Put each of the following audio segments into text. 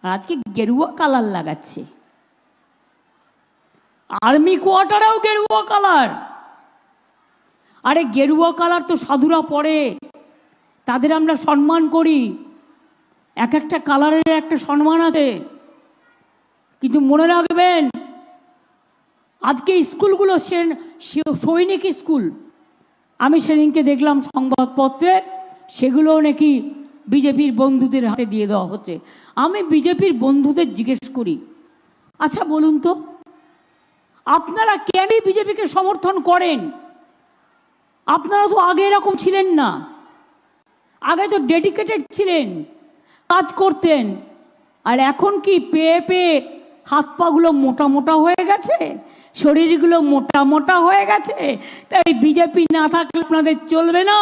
আর আজকে গেরুয়া কালার লাগাচ্ছে। আর্মি কোয়ার্টারেও গেরুয়া কালার। আরে গেরুয়া কালার তো সাধুরা পরে, তাদের আমরা সম্মান করি, এক একটা কালারের একটা সম্মান আছে। কিন্তু মনে রাখবেন, আজকে স্কুলগুলো সৈনিক স্কুল। আমি সেদিনকে দেখলাম সংবাদপত্রে, সেগুলো নাকি বিজেপির বন্ধুদের হাতে দিয়ে দেওয়া হচ্ছে। আমি বিজেপির বন্ধুদের জিজ্ঞেস করি, আচ্ছা বলুন তো, আপনারা কেন বিজেপিকে সমর্থন করেন? আপনারা তো আগে এরকম ছিলেন না, আগে তো ডেডিকেটেড ছিলেন, কাজ করতেন। আর এখন কি পেয়ে পেয়ে হাত পাগুলো মোটা মোটা হয়ে গেছে, শরীরগুলো মোটা মোটা হয়ে গেছে, তাই বিজেপি না থাকলে আপনাদের চলবে না,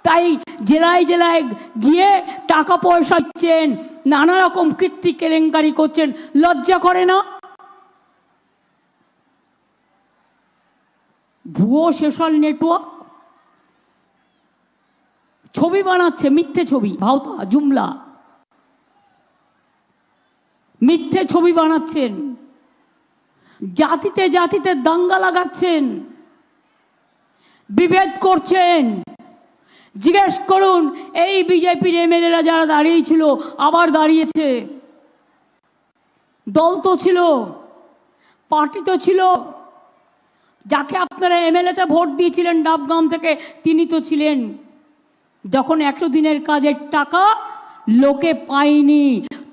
তাই জেলায় জেলায় গিয়ে টাকা পয়সা দিচ্ছেন, নানা রকম কীর্তি কেলেঙ্কারি করছেন। লজ্জা করে না? ভুয়ো সোশ্যাল নেটওয়ার্ক ছবি বানাচ্ছে, মিথ্যে ছবি, ভাওতা জুমলা মিথ্যে ছবি বানাচ্ছেন, জাতিতে জাতিতে দাঙ্গা লাগাচ্ছেন, বিভেদ করছেন। জিজ্ঞেস করুন, এই বিজেপির এমএলএরা যারা দাঁড়িয়েছিল আবার দাঁড়িয়েছে, দল তো ছিল, পার্টি তো ছিল, যাকে আপনারা এমএলএতে ভোট দিয়েছিলেন ডাবগ্রাম থেকে, তিনি তো ছিলেন। যখন 100 দিনের কাজের টাকা লোকে পায়নি,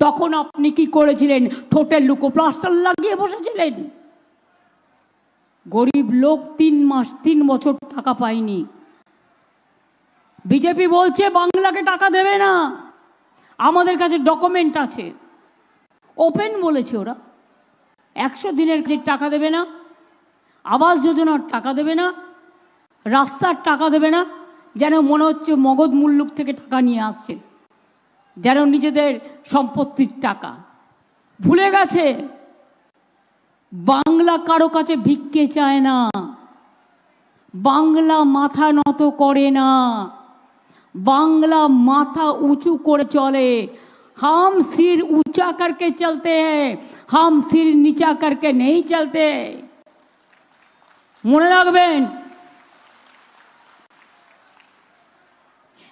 তখন আপনি কি করেছিলেন? ঠোঁটের লুকো প্লাস্টার লাগিয়ে বসেছিলেন। গরিব লোক 3 বছর টাকা পায়নি। বিজেপি বলছে বাংলাকে টাকা দেবে না, আমাদের কাছে ডকুমেন্ট আছে, ওপেন বলেছে ওরা। 100 দিনের কাজের টাকা দেবে না, আবাস যোজনার টাকা দেবে না, রাস্তার টাকা দেবে না, যেন মনে হচ্ছে মগধ মুল্লুক থেকে টাকা নিয়ে আসছে, যেন নিজেদের সম্পত্তির টাকা। ভুলে গেছে বাংলা কারো কাছে ভিক্ষে চায় না, বাংলা মাথা নত করে না, বাংলা মাথা উঁচু করে চলে। हम सिर ऊंचा करके चलते हैं, हम सिर नीचा करके नहीं चलते। মনে রাখবেন,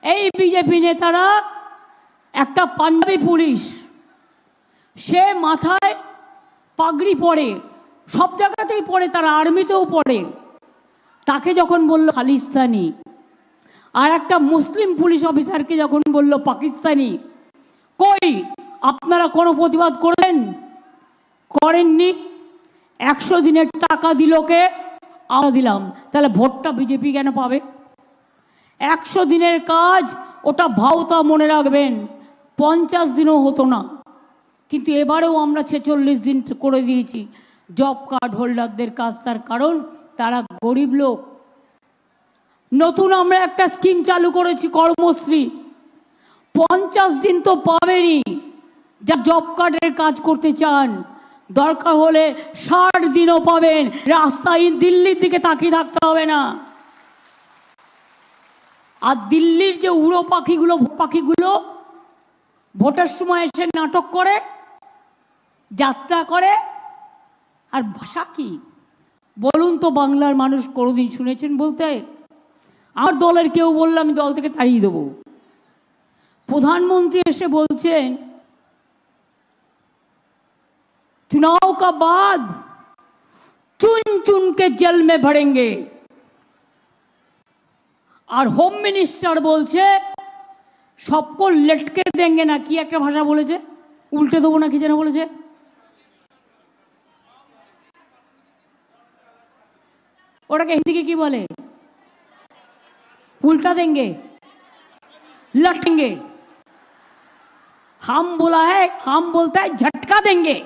এই বিজেপি নেতারা, একটা পাঞ্জাবি পুলিশ, সে মাথায় পাগড়ি পরে, সব জায়গাতেই পরে, তারা আর্মিতেও পরে, তাকে যখন বলল খালিস্তানি, আর একটা মুসলিম পুলিশ অফিসারকে যখন বলল পাকিস্তানি, কই আপনারা কোনো প্রতিবাদ করলেন? করেননি। 100 দিনের টাকা দিল কে? আমরা দিলাম। তাহলে ভোটটা বিজেপি কেন পাবে? 100 দিনের কাজ, ওটা ভাওতা, মনে রাখবেন। 50 দিনও হতো না, কিন্তু এবারেও আমরা 46 দিন করে দিয়েছি জব কার্ড হোল্ডারদের কাজ। তার কারণ তারা গরিব লোক। নতুন আমরা একটা স্কিম চালু করেছি, কর্মশ্রী। 50 দিন তো পাবেনই যা জব কার্ডের কাজ করতে চান, দরকার হলে 60 দিনও পাবেন। রাস্তায় দিল্লির দিকে তাকিয়ে থাকতে হবে না। আর দিল্লির যে উড়ো পাখিগুলো ভোটের সময় এসে নাটক করে, যাত্রা করে, আর ভাষা কি বলুন তো? বাংলার মানুষ কোনোদিন শুনেছেন বলতে? আমার দলের কেউ বললে আমি দল থেকে তাড়িয়ে দেবো। প্রধানমন্ত্রী এসে বলছেন चुनाव का बाद चुन चुन के जल में भरेंगे, और होम मिनिस्टर बोलছে सबको लटके देंगे ना, কি একটা ভাষা বলেছে, উল্টে দেবো না কি যেন বলেছে। ওটাকে হিন্দিতে কি বলে? उल्टा देंगे, लटेंगे। हम बोला है, हम बोलता है झटका देंगे।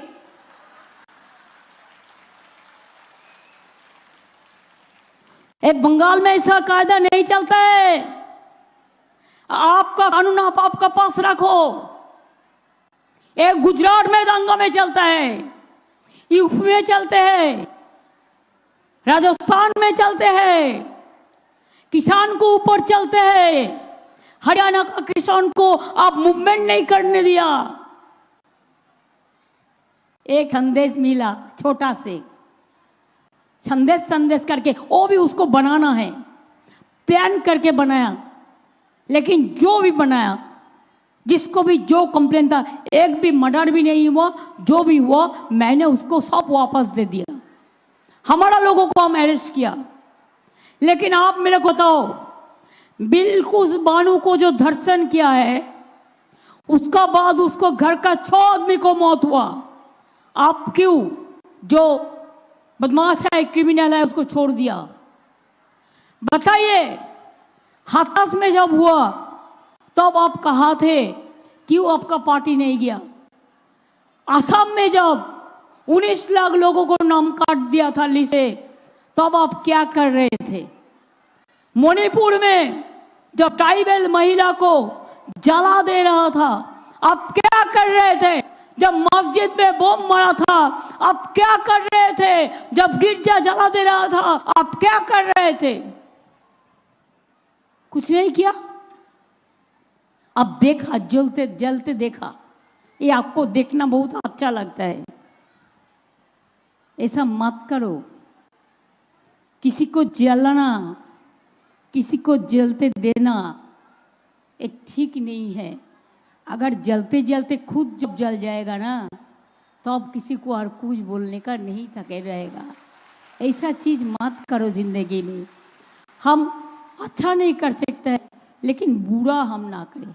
बंगाल में ऐसा कायदा नहीं चलता है। आपका कानून आप आपका पास रखो। गुजरात में दंगा में चलता है, यूपी में चलते हैं, राजस्थान में चलते हैं, किसान को ऊपर चलते हैं। हरियाणा का किसान को आप मूवमेंट नहीं करने दिया। एक संदेश मिला छोटा से, संदेश संदेश करके, वो भी उसको बनाना है, प्लान करके बनाया। लेकिन जो भी बनाया, जिसको भी जो कंप्लेन था, एक भी मर्डर भी नहीं हुआ, जो भी हुआ मैंने उसको सब वापस दे दिया। हमारा लोगों को हम अरेस्ट किया। लेकिन आप मेरे को बताओ, बिल्कुल बानू को जो धर्षण किया है, उसका बाद उसको घर का 6 आदमी को मौत हुआ, आप क्यों जो बदमाश है, क्रिमिनल है, उसको छोड़ दिया? बताइए। हाथरस में जब हुआ तब आप कहाँ थे? क्यों आपका पार्टी नहीं गया? असम में जब 19 लाख लोगों को नाम काट दिया था लिस्ट से, तब आप क्या कर रहे थे? मणिपुर में जब ट्राइबल महिला को जला दे रहा था, आप क्या कर रहे थे? जब मस्जिद में बम मारा था, आप क्या कर रहे थे? जब गिरजा जला दे रहा था, आप क्या कर रहे थे? कुछ नहीं किया। अब देखा, जलते जलते देखा। ये आपको देखना बहुत अच्छा लगता है, ऐसा मत करो। किसी को जलाना, किसी को जलते देना, ये ठीक नहीं है। अगर जलते जलते खुद जब जल जाएगा ना, तो अब किसी को और कुछ बोलने का नहीं थके रहेगा। ऐसा चीज मत करो जिंदगी में। हम अच्छा नहीं कर सकते, लेकिन बुरा हम ना करें,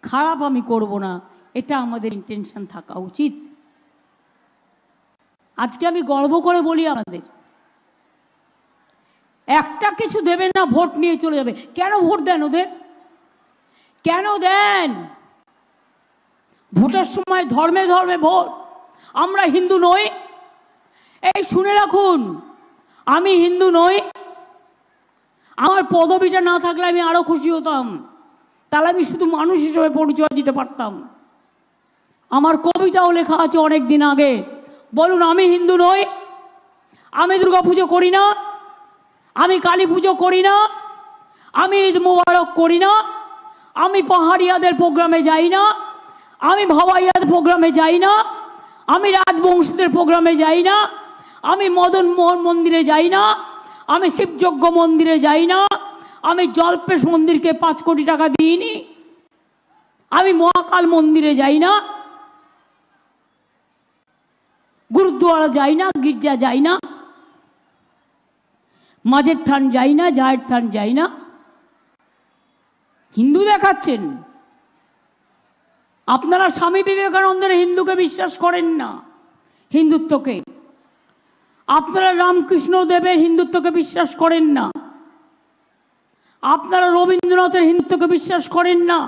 খারাপ আমি করব না, এটা আমাদের ইন্টেনশন থাকা উচিত। আজকে আমি গর্ব করে বলি, আমাদের একটা কিছু দেবে না, ভোট নিয়ে চলে যাবে। কেন ভোট দেন ওদের? কেন দেন? ভোটের সময় ধর্মে ধর্মে ভোট। আমরা হিন্দু নই, এই শুনে রাখুন, আমি হিন্দু নই। আমার পদবিটা না থাকলে আমি আরো খুশি হতাম, তাহলে আমি শুধু মানুষ হিসেবে পরিচয় দিতে পারতাম। আমার কবিতাও লেখা আছে অনেক দিন আগে। বলুন, আমি হিন্দু নই, আমি দুর্গা পুজো করি না, আমি কালী পুজো করি না, আমি ঈদ মুবারক করি না, আমি পাহাড়িয়াদের প্রোগ্রামে যাই না, আমি ভাওয়াইয়াদের প্রোগ্রামে যাই না, আমি রাজবংশীদের প্রোগ্রামে যাই না, আমি মদন মোহন মন্দিরে যাই না, আমি শিবযজ্ঞ মন্দিরে যাই না, আমি জলপেশ মন্দিরকে 5 কোটি টাকা দিইনি, আমি মহাকাল মন্দিরে যাই না, গুরুদ্বারা যাই না, গির্জা যাই না, মাঝের থান যাই না, জায়ের থান যাই না। হিন্দু দেখাচ্ছেন। আপনারা স্বামী বিবেকানন্দের হিন্দুকে বিশ্বাস করেন না, হিন্দুত্বকে। আপনারা রামকৃষ্ণ দেবের হিন্দুত্বকে বিশ্বাস করেন না, আপনারা রবীন্দ্রনাথের হিন্দুত্বকে বিশ্বাস করেন না।